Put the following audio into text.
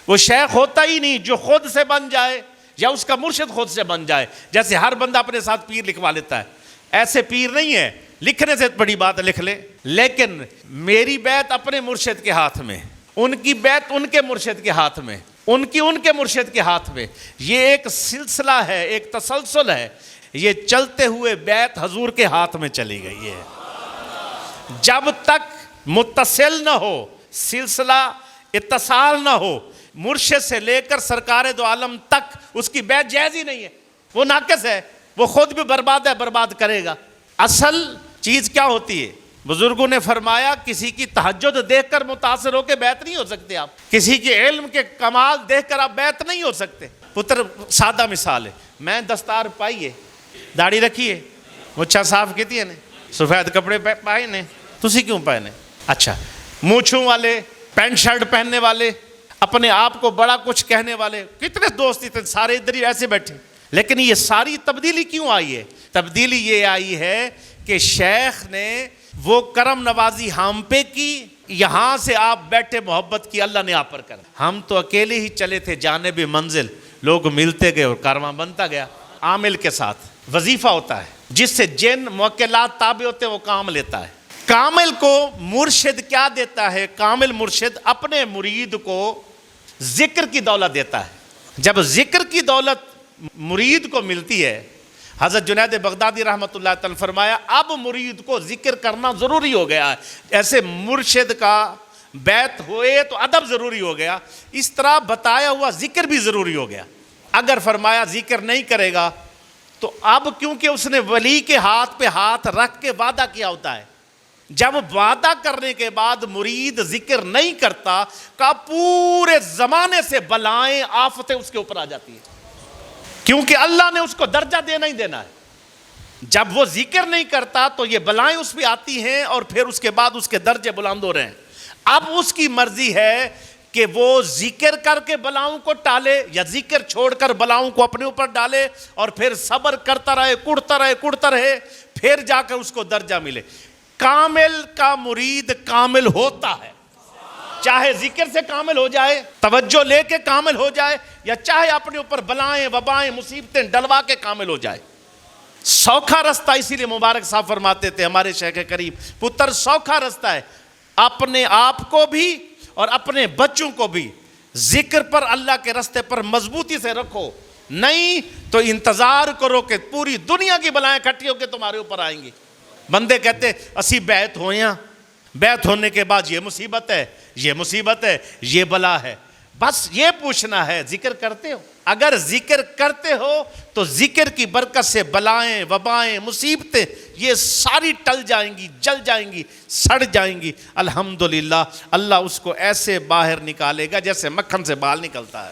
وہ شیخ ہوتا ہی نہیں جو خود سے بن جائے یا اس کا مرشد خود سے بن جائے. جیسے ہر بندہ اپنے ساتھ پیر لکھوا لیتا ہے, ایسے پیر نہیں ہے. لکھنے سے بڑی بات ہے لکھ لے, لیکن میری بیعت اپنے مرشد کے ہاتھ میں, ان کی بیعت ان کے مرشد کے ہاتھ میں, ان کے مرشد کے ہاتھ میں. یہ ایک سلسلہ ہے, ایک تسلسل ہے. یہ چلتے ہوئے بیعت حضور کے ہاتھ میں چلی گئی ہے. جب تک متصل نہ ہو, سلسلہ اتصال نہ ہو مرشد سے لے کر سرکار دو عالم تک, اس کی بیعت جائز ہی نہیں ہے. وہ ناقص ہے, وہ خود بھی برباد ہے, برباد کرے گا. اصل چیز کیا ہوتی ہے؟ بزرگوں نے فرمایا کسی کی تہجد دیکھ کر متاثر ہو کے بیعت نہیں ہو سکتے آپ. کسی کے علم کے کمال دیکھ کر آپ بیعت نہیں ہو سکتے. پتر سادہ مثال ہے, میں دستار پائیے, داڑھی رکھیے, مچھا صاف کیتی ہے نے, سفید کپڑے پائے نے, تسی کیوں پائے نے؟ اچھا, مونچھوں والے, پینٹ شرٹ پہننے والے, اپنے آپ کو بڑا کچھ کہنے والے, کتنے دوست اتنے سارے ادھر ہی ایسے بیٹھے. لیکن یہ ساری تبدیلی کیوں آئی ہے؟ تبدیلی یہ آئی ہے کہ شیخ نے وہ کرم نوازی ہم پہ کی, یہاں سے آپ بیٹھے محبت کی, اللہ نے آپ پر کر. ہم تو اکیلے ہی چلے تھے جانب منزل, لوگ ملتے گئے اور کارواں بنتا گیا. عامل کے ساتھ وظیفہ ہوتا ہے جس سے جن موکلات تابع ہوتے ہیں وہ کام لیتا ہے. کامل کو مرشد کیا دیتا ہے؟ کامل مرشد اپنے مرید کو ذکر کی دولت دیتا ہے. جب ذکر کی دولت مرید کو ملتی ہے, حضرت جنید بغدادی رحمۃ اللہ تعالی فرمایا اب مرید کو ذکر کرنا ضروری ہو گیا ہے. ایسے مرشد کا بیعت ہوئے تو ادب ضروری ہو گیا, اس طرح بتایا ہوا ذکر بھی ضروری ہو گیا. اگر فرمایا ذکر نہیں کرے گا تو اب کیونکہ اس نے ولی کے ہاتھ پہ ہاتھ رکھ کے وعدہ کیا ہوتا ہے, جب وعدہ کرنے کے بعد مرید ذکر نہیں کرتا کا پورے زمانے سے بلائیں آفتیں اس کے اوپر آ جاتی ہیں, کیونکہ اللہ نے اس کو درجہ دینا ہی دینا ہے. جب وہ ذکر نہیں کرتا تو یہ بلائیں اس پہ آتی ہیں اور پھر اس کے بعد اس کے درجے بلند ہو رہے ہیں. اب اس کی مرضی ہے کہ وہ ذکر کر کے بلاؤں کو ٹالے یا ذکر چھوڑ کر بلاؤں کو اپنے اوپر ڈالے اور پھر صبر کرتا رہے, کڑتا رہے, پھر جا کر اس کو درجہ ملے. کامل کا مرید کامل ہوتا ہے, چاہے ذکر سے کامل ہو جائے, توجہ لے کے کامل ہو جائے, یا چاہے اپنے اوپر بلائیں وبائیں مصیبتیں ڈلوا کے کامل ہو جائے. سوکھا رستہ, اسی لیے مبارک صاحب فرماتے تھے ہمارے شیخ کریم, پتر سوکھا رستہ ہے, اپنے آپ کو بھی اور اپنے بچوں کو بھی ذکر پر, اللہ کے رستے پر مضبوطی سے رکھو, نہیں تو انتظار کرو کہ پوری دنیا کی بلائیں اکٹھی ہو کے تمہارے اوپر آئیں گی. بندے کہتے اسی بیعت ہویاں, بیعت ہونے کے بعد یہ مصیبت ہے, یہ مصیبت ہے, یہ بلا ہے. بس یہ پوچھنا ہے ذکر کرتے ہو؟ اگر ذکر کرتے ہو تو ذکر کی برکت سے بلائیں وبائیں مصیبتیں یہ ساری ٹل جائیں گی, جل جائیں گی, سڑ جائیں گی. الحمدللہ اللہ اس کو ایسے باہر نکالے گا جیسے مکھن سے بال نکلتا ہے.